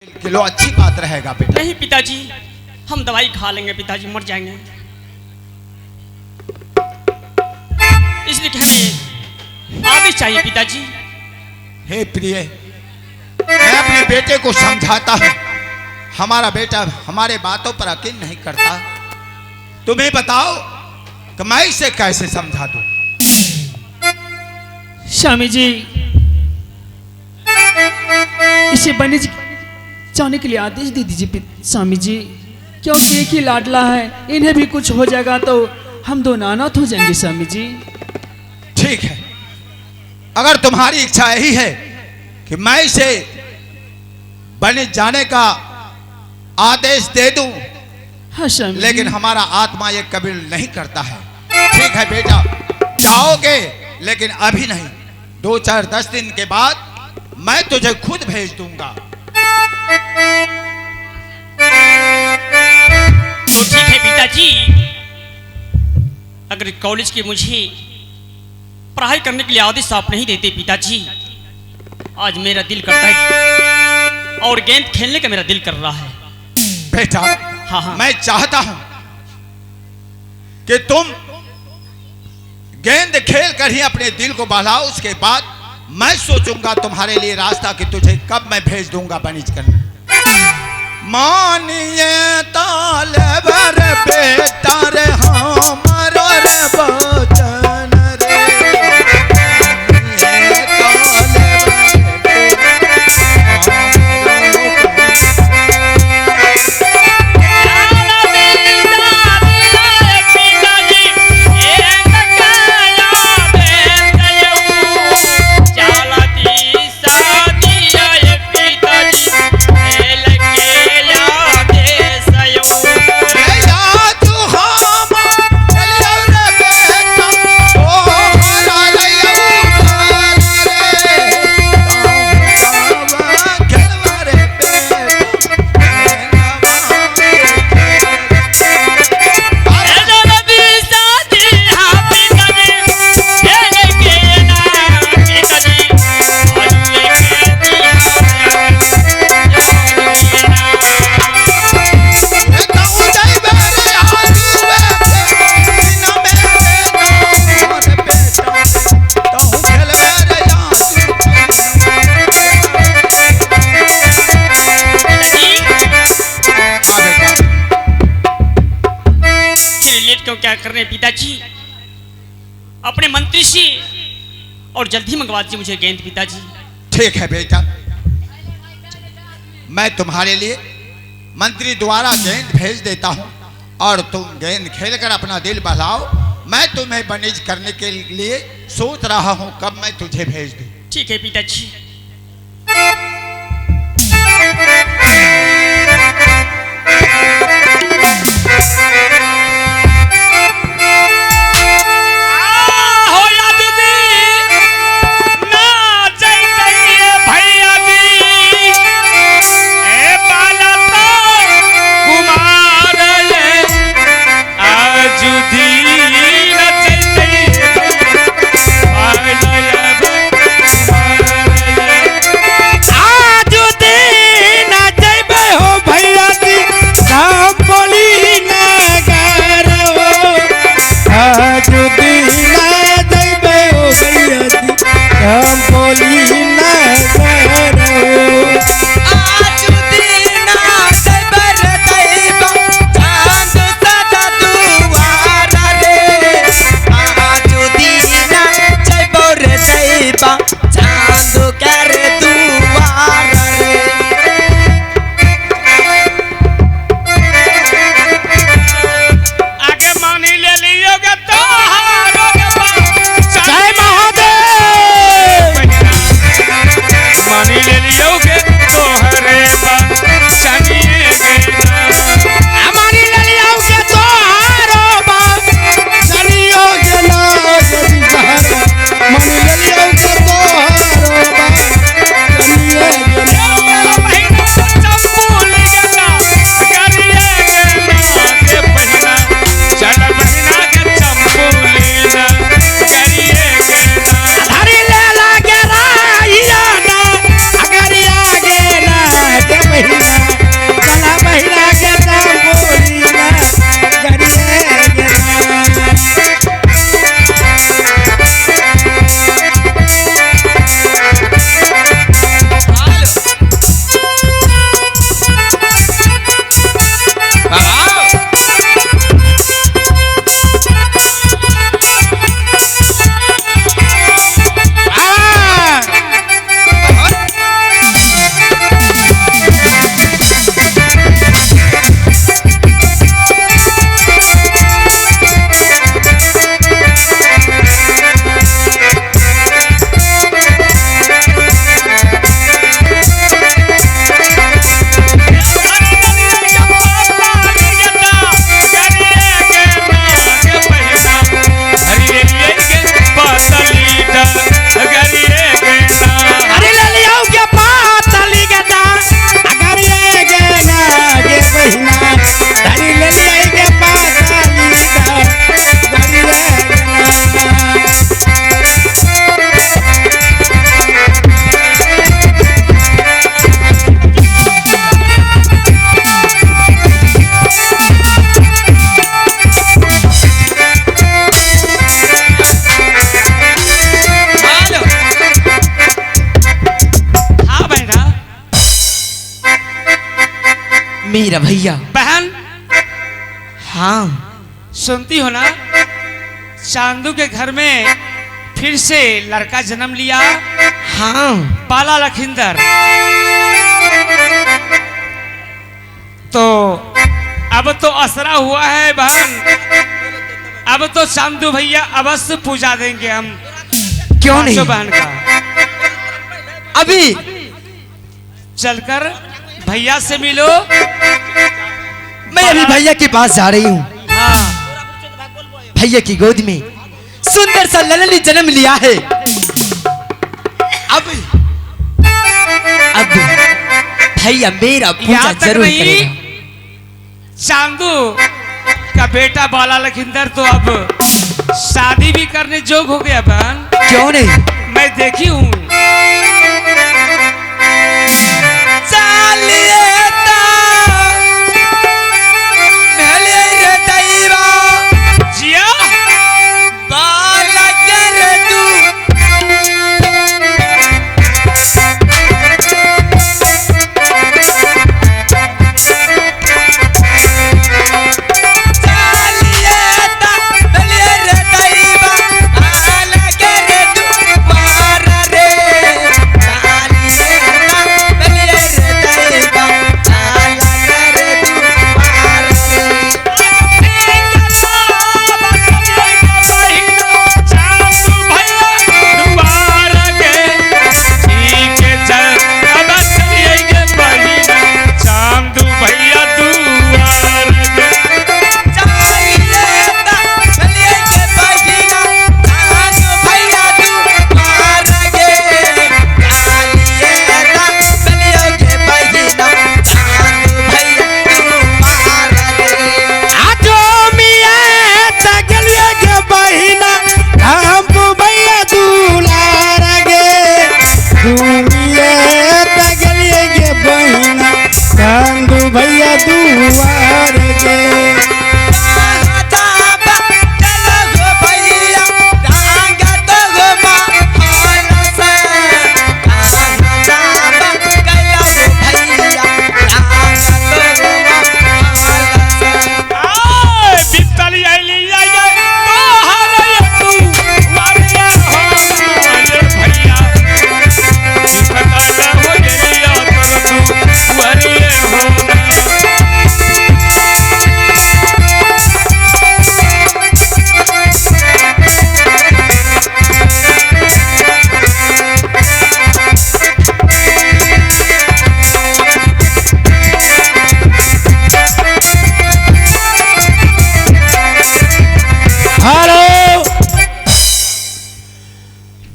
Kilo अच्छी बात रहेगा बेटा। नहीं पिताजी, हम दवाई खा लेंगे पिताजी, मर जाएंगे। इसलिए कि हमें आदेश चाहिए पिताजी। हे प्रिय, मैं अपने बेटे को समझाता हूँ, हमारा बेटा हमारे बातों पर यकीन नहीं करता। तुम्हें बताओ कि मैं इसे कैसे समझा दूं? स्वामी जी, इसे बनिज जाने के लिए आदेश दे दीजिए स्वामी जी, क्योंकि एक ही लाडला है, इन्हें भी कुछ हो जाएगा तो हम दो अनाथ हो जाएंगे स्वामी जी। ठीक है, अगर तुम्हारी इच्छा यही है कि मैं इसे बनिज जाने का आदेश दे दूं, हाँ स्वामी, लेकिन हमारा आत्मा ये कबूल नहीं करता है। ठीक है बेटा, जाओगे, लेकिन अभी नहीं, 2-4-10 दिन के बाद मैं तुझे खुद भेज दूंगा। तो ठीक है पिताजी, अगर कॉलेज की मुझे पढ़ाई करने के लिए आदेश आप नहीं देते पिताजी, आज मेरा दिल करता है और गेंद खेलने का मेरा दिल कर रहा है। बेटा, हाँ। मैं चाहता हूं कि तुम गेंद खेल कर ही अपने दिल को बहलाओ, उसके बाद मैं सोचूंगा तुम्हारे लिए रास्ता कि तुझे कब मैं भेज दूंगा बनिज करने। मानिए तालेबर बेटा रे हमारो रे बचन रे, मानिए तालेबर क्या कर रहे हैं पिताजी? अपने मंत्री से और जल्दी मंगवा दीजिए मुझे गेंद पिताजी। ठीक है बेटा, मैं तुम्हारे लिए मंत्री द्वारा गेंद भेज देता हूं और तुम गेंद खेलकर अपना दिल बहलाओ। मैं तुम्हें बनिज करने के लिए सोच रहा हूं कब मैं तुझे भेज दूं। ठीक है पिताजी। मेरा भैया। बहन हाँ सुनती हो ना, चांदू के घर में फिर से लड़का जन्म लिया, हाँ बाला लखिंदर। तो अब तो असरा हुआ है बहन, अब तो चांदू भैया अवश्य पूजा देंगे हम। क्यों नहीं बहन का अभी चलकर भैया से मिलो। मैं अभी भैया के पास जा रही हूँ। हाँ भैया की गोद में सुंदर सा ललन जन्म लिया है। अब भैया मेरा पूजा यहाँ तक जरूर नहीं, करेगा। चांदू का बेटा बाला लखिंदर तो अब शादी भी करने जोग हो गया बहन। क्यों नहीं मैं देखी हूँ। जिया भैया दुआर के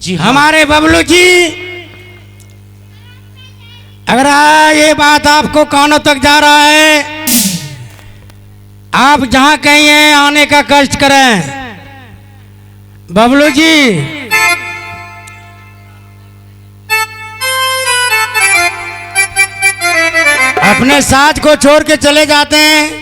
जी हाँ। हमारे बबलू जी, अगर ये बात आपको कानों तक जा रहा है, आप जहां कहीं हैं आने का कष्ट करें। बबलू जी अपने साथ को छोड़ के चले जाते हैं।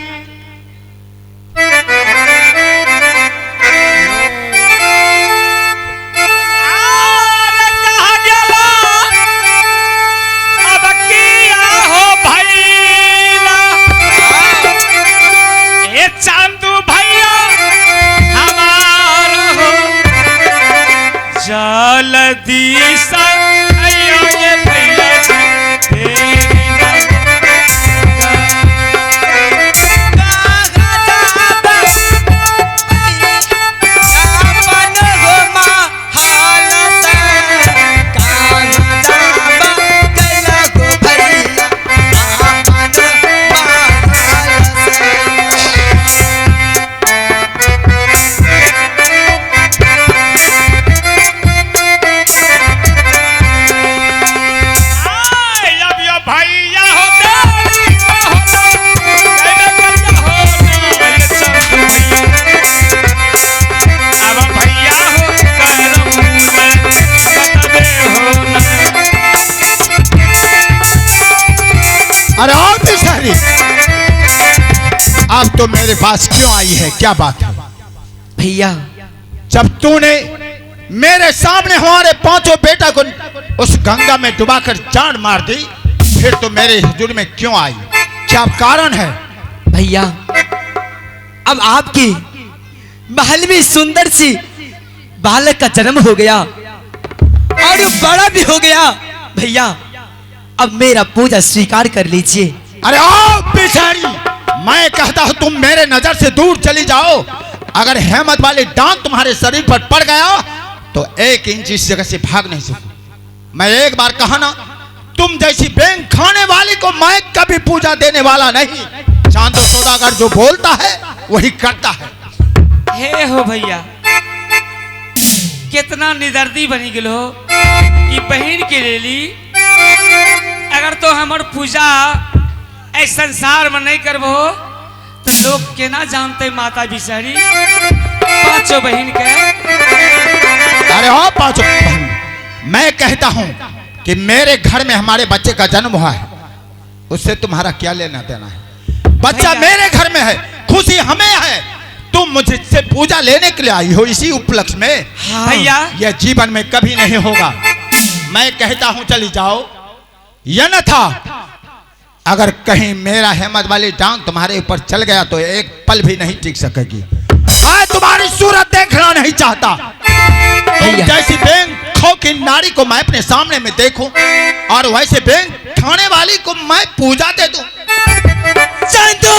अरे और भी सारी अब तो मेरे पास क्यों आई है, क्या बात है? भैया जब तूने मेरे सामने हमारे पांचों बेटा को उस गंगा में डुबाकर जान मार दी, फिर तो मेरे हुजूर में क्यों आई? क्या कारण है? भैया अब आपकी महल में सुंदर सी बालक का जन्म हो गया और वो बड़ा भी हो गया। भैया अब मेरा पूजा स्वीकार कर लीजिए। अरे आओ बिचारी, मैं कहता हूं तुम मेरे नजर से दूर चली जाओ। अगर हेमत वाली डांट तुम्हारे शरीर पर पड़ गया तो 1 इंच इस जगह से भाग नहीं सकूं। मैं एक बार कहा ना, तुम जैसी बैंक खाने वाली को मैं कभी पूजा देने वाला नहीं। चांदो सौदागर जो बोलता है वही करता है। हे हो भैया, कितना निदर्दी बनी गेलो कि बहन के लेली। अगर तो हमार पूजा ऐ संसार में नहीं करबो तो लोग केना जानते माता बिचारी 5 बहन के। अरे हो 5 बहन, मैं कहता हूं कि मेरे घर में हमारे बच्चे का जन्म हुआ है, उससे तुम्हारा क्या लेना देना है? बच्चा मेरे घर में है, खुशी हमें है। तुम मुझसे पूजा लेने के लिए आई हो इसी उपलक्ष्य में। हाँ। भैया यह जीवन में कभी नहीं होगा। मैं कहता हूं चली जाओ, यह न था अगर कहीं मेरा हेमत वाली टांग तुम्हारे ऊपर चल गया तो एक पल भी नहीं टिक सकेगी। मैं तुम्हारी सूरत देखना नहीं चाहता। तुम जैसी बैंक खो की नारी को मैं अपने सामने में देखूं और वैसे बैंक खाने वाली को मैं पूजा दे दूं। चांदो,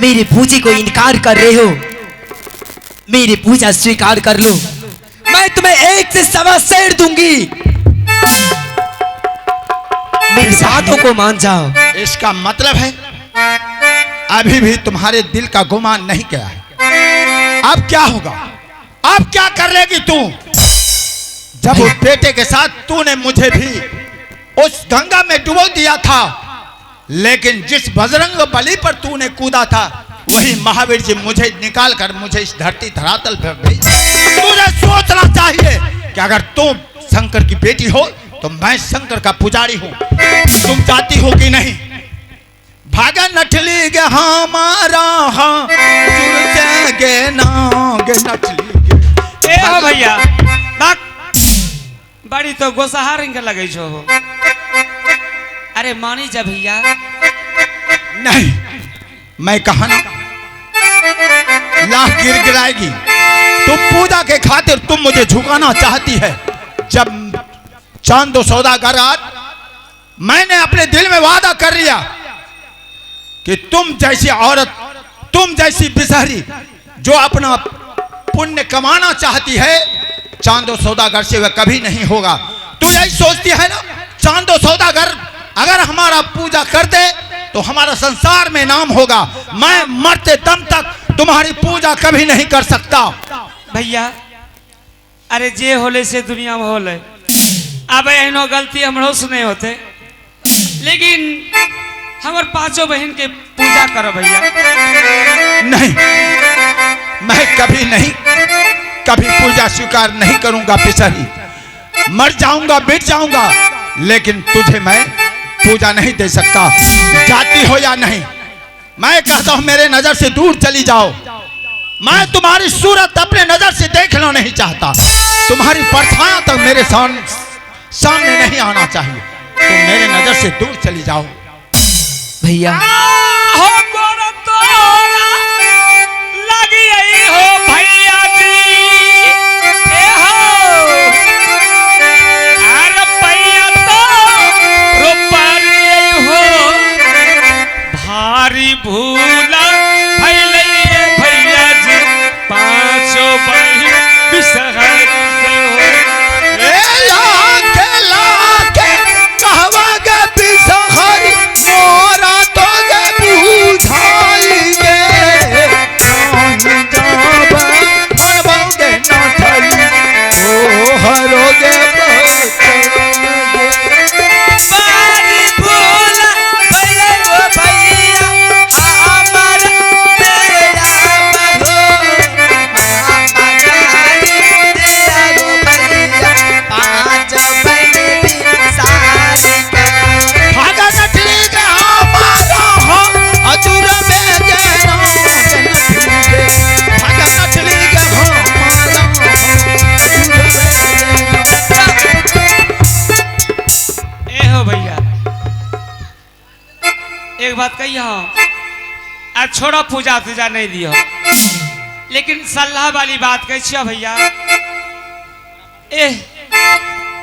मेरी पूजा को इनकार कर रहे हो? मेरी पूजा स्वीकार कर लो, मैं तुम्हें 1 से 1.25 शेर दूंगी। मेरी बातों को मान जाओ। इसका मतलब है अभी भी तुम्हारे दिल का गुमान नहीं किया है। अब क्या होगा? अब क्या कर लेगी तू? जब उस बेटे के साथ तूने मुझे भी उस गंगा में डुबो दिया था, लेकिन जिस बजरंग बली पर तूने कूदा था वही महावीर जी मुझे निकाल कर मुझे इस धरती धरातल पर भेज। तुझे सोचना चाहिए कि अगर तुम शंकर की बेटी हो तो मैं शंकर का पुजारी हूं। तुम चाहती हो कि नहीं? भागा नठली गे हमारा गे नागे नठली गे। ए हो भैया, बड़ी तो गोसाहार इनके लगे छो हो। अरे मानी जा भैया। नहीं, मैं कहा ना, लाख गिर गिराएगी। तुम पूजा के खातिर तुम मुझे झुकाना चाहती है। जब चांदो सौदागर, मैंने अपने दिल में वादा कर लिया कि तुम जैसी औरत, तुम जैसी बिसहरी जो अपना पुण्य कमाना चाहती है, चांदो सौदागर से वह कभी नहीं होगा। तू यही सोचती है ना, चांदो सौदागर अगर हमारा पूजा कर दे तो हमारा संसार में नाम होगा। मैं मरते दम तक तुम्हारी पूजा कभी नहीं कर सकता। भैया अरे जे होले से दुनिया में होले, अब एहनो गलती हमरो से नहीं होते, लेकिन हमार 5 बहन के पूजा करो भैया। नहीं, मैं कभी नहीं, कभी पूजा स्वीकार नहीं करूंगा पिसरी। मर जाऊंगा, मिट जाऊंगा, लेकिन तुझे मैं पूजा नहीं दे सकता, जाती हो या नहीं। मैं कहता हूं मेरे नजर से दूर चली जाओ। मैं तुम्हारी सूरत अपने नजर से देखना नहीं चाहता। तुम्हारी परछाया तक मेरे सामने नहीं आना चाहिए। तुम मेरे नजर से दूर चली जाओ। भैया हो गोरा तोरा लगी आई हो भैया जी। ए हो अरे भैया तो रुपरी हो भारी भूला भैले भैया जी। 5 बहन बिसहर से हो। कहवा गे बिसहरी मोरा तो गे एक बात कही आज छोड़ा पूजा तुजा नहीं दियो, लेकिन सलाह वाली बात कही छियो भैया।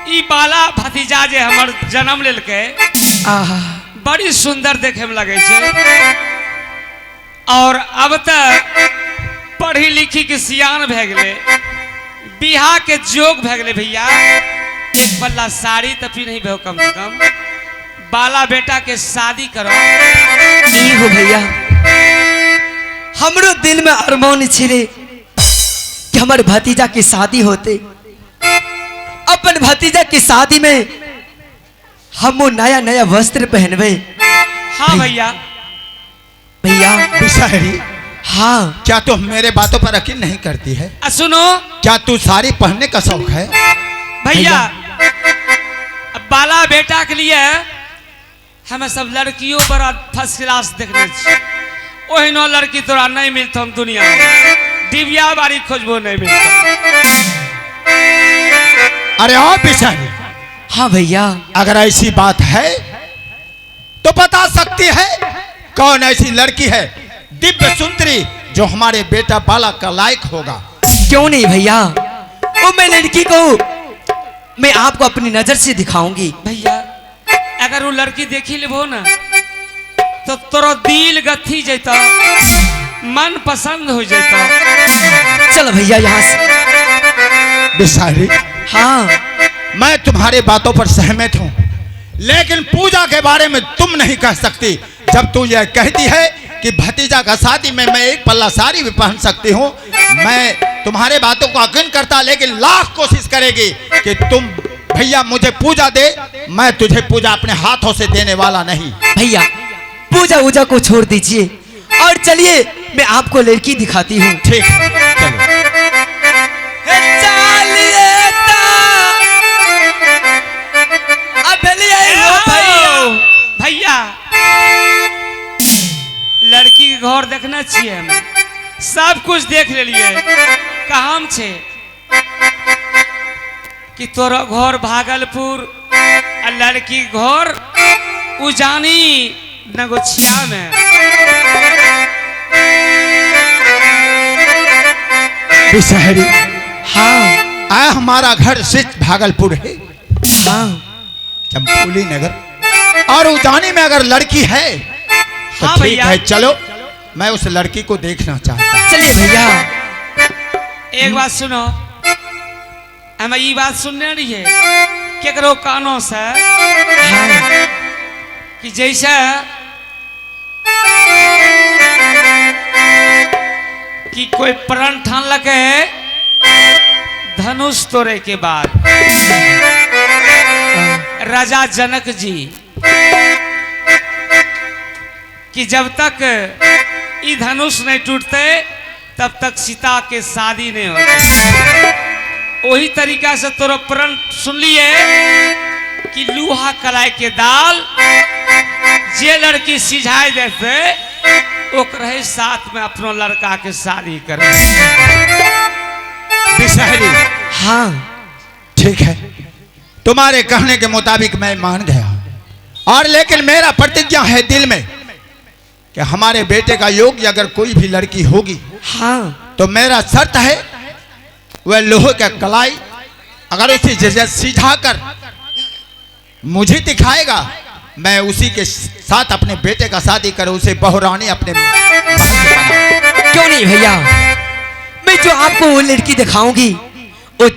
ई बाला भतीजा जे हमर जन्म लेलके आहा बड़ी सुंदर देखे में लगे छे, और अब तक पढ़ी लिखी के सियान भे गए, बिहा के जोग भे गए भैया। एक पल्ला साड़ी तपी नहीं भे कम से कम, बाला बेटा के शादी करो। ई हो भैया, हमरो दिल में अरमान छिले कि हमारे भतीजा की शादी होते, अपन भतीजा की शादी में हम वो नया नया वस्त्र पहनवे। हाँ भैया। भैया बिसारी, हाँ क्या तू मेरे बातों पर यकीन नहीं करती है? सुनो क्या तू साड़ी पहनने का शौक है? भैया, अब बाला बेटा के लिए हमें सब लड़कियों पर फर्स्ट क्लास देखने चाहिए। वही नो लड़की तोरा नहीं मिलता हम दुनिया में, दिव्या बारी खोजबो नहीं मिलता। अरे ओ बिसारी, हाँ भैया, अगर ऐसी बात है तो बता सकती है कौन ऐसी लड़की है दिव्य सुंदरी जो हमारे बेटा बाला का लायक होगा? क्यों नहीं भैया, वो मैं लड़की को मैं आपको अपनी नजर से दिखाऊंगी। भैया, अगर वो लड़की देखी लेबो ना तो तोरो दिल गथी जैता, मन पसंद हो जाता। चलो भैया यहाँ से। बिसारी, हाँ मैं तुम्हारे बातों पर सहमत हूँ, लेकिन पूजा के बारे में तुम नहीं कह सकती। जब तू यह कहती है कि भतीजा का शादी में मैं एक पल्ला साड़ी भी पहन सकती हूँ, मैं तुम्हारे बातों को यकीन करता, लेकिन लाख कोशिश करेगी कि तुम भैया मुझे पूजा दे, मैं तुझे पूजा अपने हाथों से देने वाला नहीं। भैया, पूजा वूजा को छोड़ दीजिए और चलिए मैं आपको लड़की दिखाती हूँ। ठीक है, चलो। भैया, लड़की के घर देखना चाहिए, हमें सब कुछ देख ले लिए। काम छे कि तोरा घर भागलपुर और लड़की घर उजानी नगोछिया में। बिसहरी, हाँ आया हमारा घर सिर्फ भागलपुर है, हाँ चंपोली नगर, और उजानी में अगर लड़की है तो हाँ ठीक भैया। है, चलो मैं उस लड़की को देखना चाहता हूँ। चलिए भैया। एक बात सुनो, हमें ये बात सुनने रही है केकरो कानों से हाँ कि जैसे कि कोई प्रण ठान लगे धनुष तोड़े के बाद राजा जनक जी कि जब तक ये धनुष नहीं टूटते तब तक सीता के शादी नहीं होती। वही तरीका से तोरा प्रण सुन लिए कि लूहा कलाई के दाल जे लड़की सिझाई देते ओकरे साथ में अपनो लड़का के शादी करे। बिसहरी, हाँ ठीक है, तुम्हारे कहने के मुताबिक मैं मान गया, और लेकिन मेरा प्रतिज्ञा है दिल में कि हमारे बेटे का योग्य अगर कोई भी लड़की होगी हाँ तो मेरा शर्त है वह लोहे का कलाई अगर उसी जैसे सिझा कर मुझे दिखाएगा, मैं उसी के साथ अपने बेटे का शादी कर उसे बहुरानी अपने क्यों नहीं भैया, मैं जो आपको वो लड़की दिखाऊंगी वो